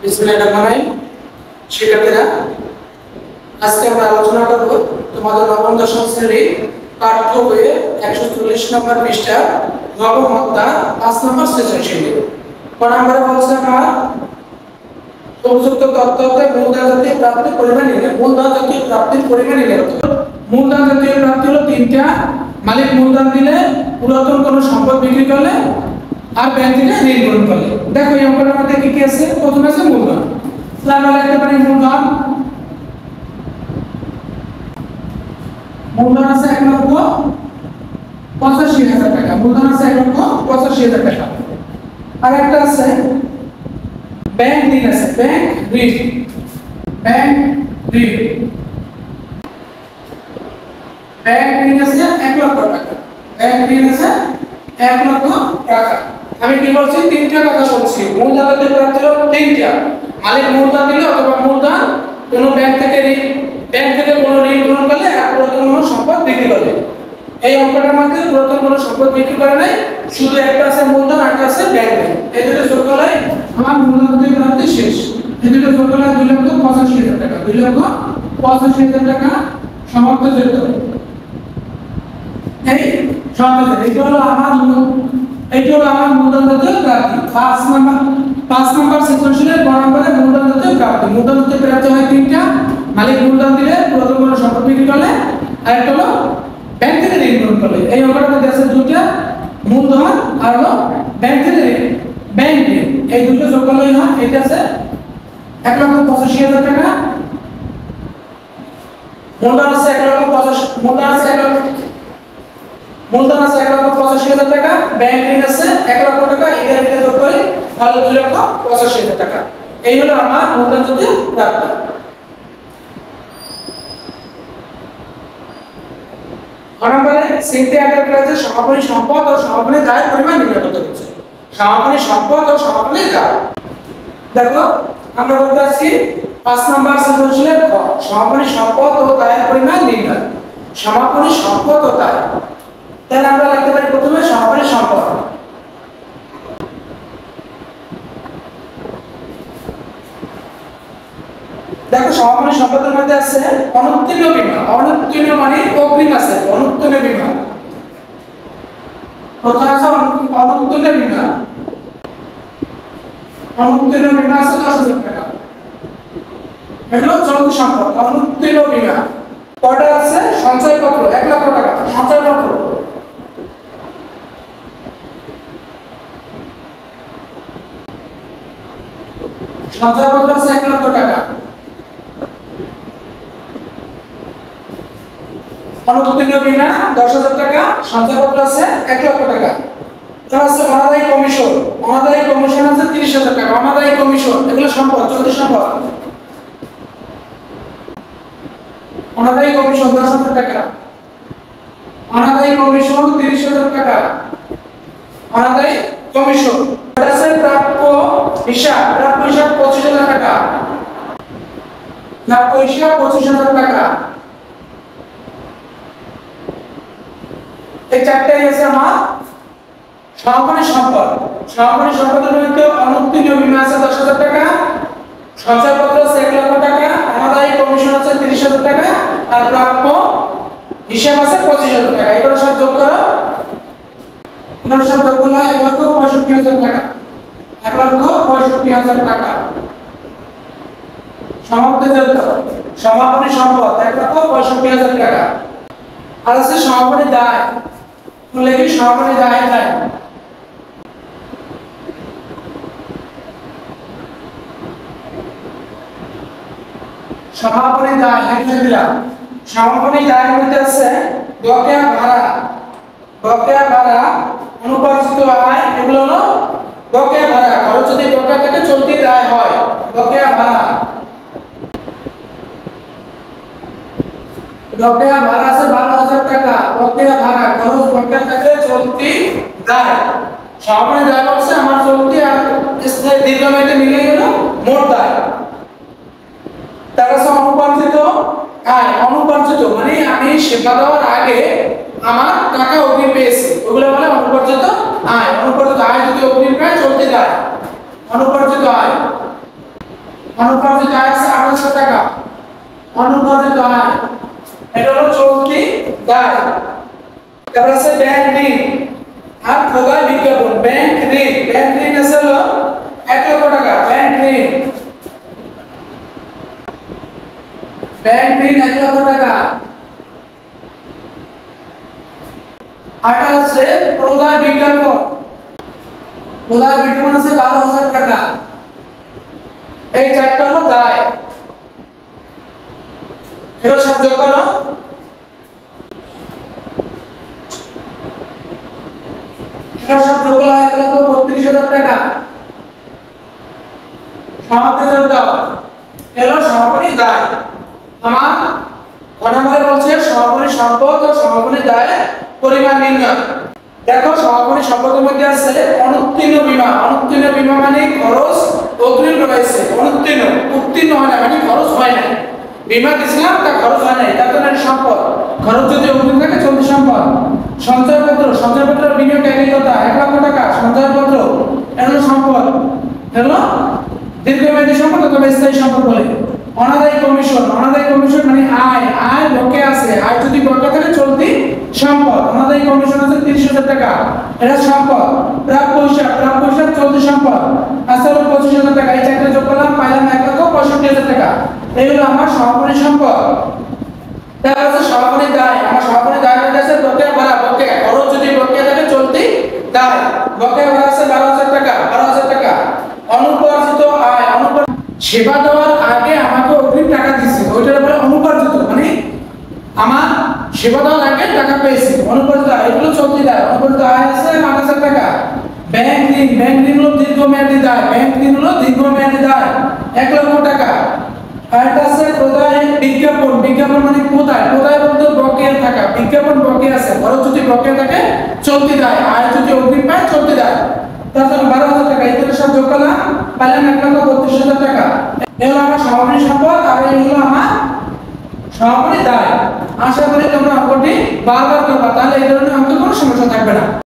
বিসমিল্লাহিররহমানিররহিম। শিক্ষার্থীরা, আজকে আমরা আলোচনা করব তোমাদের নবম দশম শ্রেণীর পাঠ্য বইয়ের 140 নম্বর পৃষ্ঠা নবম অধ্যায় 5 নম্বর সৃজনশীল। কোন নম্বরে বলছে আমরা উপযুক্ত তথ্যতে মূলধন জাতীয় প্রাপ্তির পরিমাণ নির্ণয়। মূলধন জাতীয় প্রাপ্তির পরিমাণ নির্ণয়। মূলধন জাতীয় প্রাপ্তি হলো তিনটা। মালিক মূলধন দিলে, পুরাতন কোনো সম্পদ বিক্রি করলে, আর ব্যাংক থেকে ঋণ গ্রহণ করলে। দেখো এই অঙ্কটার মধ্যে কি কি আছে? প্রথমে আছে মূলধন। তাহলে আমরা লিখতে পারি মূলধন আছে 1,85,000 টাকা। মূলধন আছে 1,85,000 টাকা। আর একটা আছে ব্যাংক ঋণ আছে, ব্যাংক ঋণ আছে 1 লক্ষ টাকা। ব্যাংক ঋণ আছে 1 লক্ষ টাকা। আমি কি বলছি? তিনটা কথা বলছি। মূলধন জাতীয় প্রাপ্তি হলো তিনটা। মালিক মূলধন দিলে অথবা মূলধন কোনো ব্যাংক থেকে কোনো ঋণ গ্রহণ করলে আর পুরাতন কোনো সম্পদ বিক্রি করলে। এই অঙ্কটার মধ্যে পুরাতন কোনো সম্পদ বিক্রি করে নাই, শুধু একটা আছে মূলধন আর একটা আছে ব্যাংক ঋণ। এই দুটো যোগ করলে আমার মূলধন জাতীয় প্রাপ্তি শেষ। এই দুটো যোগ করলে 2,85,000 টাকা। 2,85,000 টাকা সমাপ্ত যেত। এই সমাপ্ত এইটা হলো আমার মূলধন জাতীয় প্রাপ্তি। 5 নম্বর সৃজনশীলের 1 নম্বরে মূলধন জাতীয় প্রাপ্তি। মূলধন জাতীয় প্রাপ্তি হয় তিনটা। মালিক মূলধন দিলে, পুরাতন কোনো সম্পদ বিক্রি করলে, আর একটা হলো ব্যাংক থেকে ঋণ গ্রহণ করলে। এই অঙ্কটার মধ্যে আছে দুইটা, মূলধন আর হলো ব্যাংক থেকে ঋণ। ব্যাংক ঋণ এই দুটো যোগ করলেই হয়, এটা আছে 1,85,000 টাকা। মূলধন আছে 1,85,000 টাকা। ব্যাংক ঋণ আছে 1 লক্ষ টাকা। এটা যোগ করে তাহলে 2,85,000 টাকা। এই হলো আমার মূলধন জাতীয় প্রাপ্তি। নম্বরে সিনতে আকার করেছে সমাপনী সম্পদ ও সমাপনী দায়ের পরিমাণ নির্ণয় করতে হচ্ছে। সমাপনী সম্পদ ও সমাপনী দায়। দেখো আমরা বলতে আছি 5 নম্বর সৃজনশীলের খ, সমাপনী সম্পদ ও দায়ের পরিমাণ নির্ণয়। সমাপনী সম্পদ ও দায়। তাহলে আমরা লিখতে পারি প্রথমে সমাপনী সম্পদ। দেখো সমাপনী সম্পদের মধ্যে আছে অনুত্তীর্ণ বীমা। অনুত্তীর্ণ মানে অগ্রিম আছে, অনুত্তীর্ণ বীমা। প্রথমে আছে অনুত্তীর্ণ বীমা। অনুত্তীর্ণ বীমা আছে 10,000 টাকা। এগুলো চলতি সম্পদ। অনুত্তীর্ণ বীমা কয়টা আছে? সঞ্চয়পত্র 1 লক্ষ টাকা। সঞ্চয়পত্র আছে 1 লক্ষ টাকা। অনুত্তীর্ণ বীমা 10,000 টাকা। সঞ্চয়পত্র আছে 1 লক্ষ টাকা। তার আছে অনাদায়ী কমিশন। অনাদায়ী কমিশন আছে 30,000 টাকা। অনাদায়ী কমিশন এগুলো সম্পদ, চলতি সম্পদ। অনাদায়ী কমিশন 10,000 টাকা। অনাদায়ী কমিশন 30,000 টাকা। অনাদায়ী কমিশন আছে প্রাপ্য হিসাব। প্রাপ্য হিসাব 25,000 টাকা। প্রাপ্য হিসাব 25,000 টাকা। এই চারটাই আছে আমার সমাপনী সম্পদ। সমাপনী সম্পদের মধ্যে অনুত্তীর্ণ বীমা আছে 10,000 টাকা। সঞ্চয়পত্র আছে 1 লক্ষ টাকা। অনাদায়ী কমিশন আছে 30,000 টাকা। আর প্রাপ্য হিসাব আছে 25,000 টাকা। এগুলো সব যোগ করো। 1,65,000 টাকা। 1,65,000 টাকা সমাপ্ত যেত। সমাপনী সম্পদ 1,65,000 টাকা। আর আছে সমাপনী দায়। বলে কি সমাপনী দায় নাই? সমাপনী দায় লিখে দিলাম। সমাপনী দায়ের মধ্যে আছে বকেয়া ভাড়া। বকেয়া ভাড়া, অনুপার্জিত আয়, এগুলো হলো বকেয়া ভাড়া। খরচ যদি বকেয়া থেকে চলতি দায় হয়, বকেয়া ভাড়া। বকেয়া ভাড়া আছে 12,000 টাকা। বকেয়া ভাড়া, খরচ বকেয়া থেকে চলতি দায়। সমাপনী দায় বলছে আমার চলতি আর স্থায়ী দীর্ঘমেয়াদী মিলে গেল মোট দায়। তার কাছে অনুপার্জিত আয়। অনুপার্জিত মানে আমি সেবা দেওয়ার আগে আমার টাকা অগ্রিম পেয়েছি, ওগুলো বলে অনুপার্জিত আয়। অনুপার্জিত আয় যদি অগ্রিম পায় চলতি দায়। অনুপার্জিত আয় অনুপার্জিত আয় আছে 2800 টাকা। অনুপার্জিত আয় এটা হলো চলতি দায়। তারপর আছে ব্যাংক ঋণ আর প্রদায় বিজ্ঞাপন। ব্যাংক ঋণ আছে হলো 1 লক্ষ টাকা। ব্যাংক ঋণ 1 লক্ষ টাকা। আর আছে প্রদায় বিজ্ঞাপন। প্রদায় বিজ্ঞাপন আছে 12000 টাকা। এই চারটা হলো দায়। এর সব যোগ করো। এর সব যোগ করলে 1,32,000 টাকা। সমাপ্তি যোগ দাও। এলো সমাপনী দায়। আমার ঘটনায় বলছে সমাপনী সম্পদ ও সমাপনী দায় পরিমাণ নির্ণয়। দেখো সমাপনী সম্পদের মধ্যে আছে অনুত্তীর্ণ বীমা। অনুত্তীর্ণ বীমা মানে খরচ অগ্রিম রয়েছে। উত্তীর্ণ হয় না মানে খরচ হয় না। বীমা দিছিলাম তা খরচ হয় নাই, তার জন্য সম্পদ। খরচ যদি অগ্রিম থাকে চলতি সম্পদ। সঞ্চয়পত্রের বিনিয়োগ এককতা 1 লক্ষ টাকা। সঞ্চয়পত্র এটা সম্পদ। হলো দীর্ঘমেয়াদী সম্পদ অথবা স্থায়ী সম্পদ বলে। অনাদায়ী কমিশন মানে আয় বকেয়া আছে। আয় যদি বকেয়া থাকে চলতি সম্পদ। অনাদায়ী কমিশন আছে 30,000 টাকা। এটা সম্পদ। প্রাপ্য হিসাব চলতি সম্পদ আছে হলো 25,000 টাকা। এই চারটা যোগ করলাম পাইলাম 1,65,000 টাকা। এই হলো আমার সমাপনী সম্পদ। তারপর আছে সমাপনী দায়। আমার সমাপনী দায় আছে বকেয়া ভাড়া। বকেয়া খরচ যদি বকেয়া থাকে চলতি দায়। বকেয়া ভাড়া আছে 12,000 টাকা। অনুপার্জিত আয়। সেবা দেওয়ার আগে আমাকে অগ্রিম টাকা দিয়েছে, ওইটার বলে অনুপার্জিত মানে আমার সেবা দেওয়ার আগে টাকা পেয়েছি। অনুপার্জিত আয় এগুলো চলতি দায়। অনুপার্জিত আয় আছে 8,000 টাকা। ব্যাংক ঋণ হলো দীর্ঘমেয়াদী দায়। 1 লক্ষ টাকা। আর এটা আছে প্রদায় বিজ্ঞাপন মানে প্রদায় বলতে বকেয়া থাকা। বিজ্ঞাপন বকেয়া আছে। খরচ যদি বকেয়া থাকে চলতি দায়। আয় যদি অগ্রিম পায় চলতি দায়। তারপর 12,000 টাকা। এই দুটো সব যোগ করলাম পাইলাম 1,32,000 টাকা। এই হলো আমার সমাপনী সম্পদ আর এই হলো আমার সমাপনী দায়। আশা করি তোমরা অঙ্কটি বারবার করবা, তাহলে এই ধরনের অঙ্কে কোনো সমস্যা থাকবে না।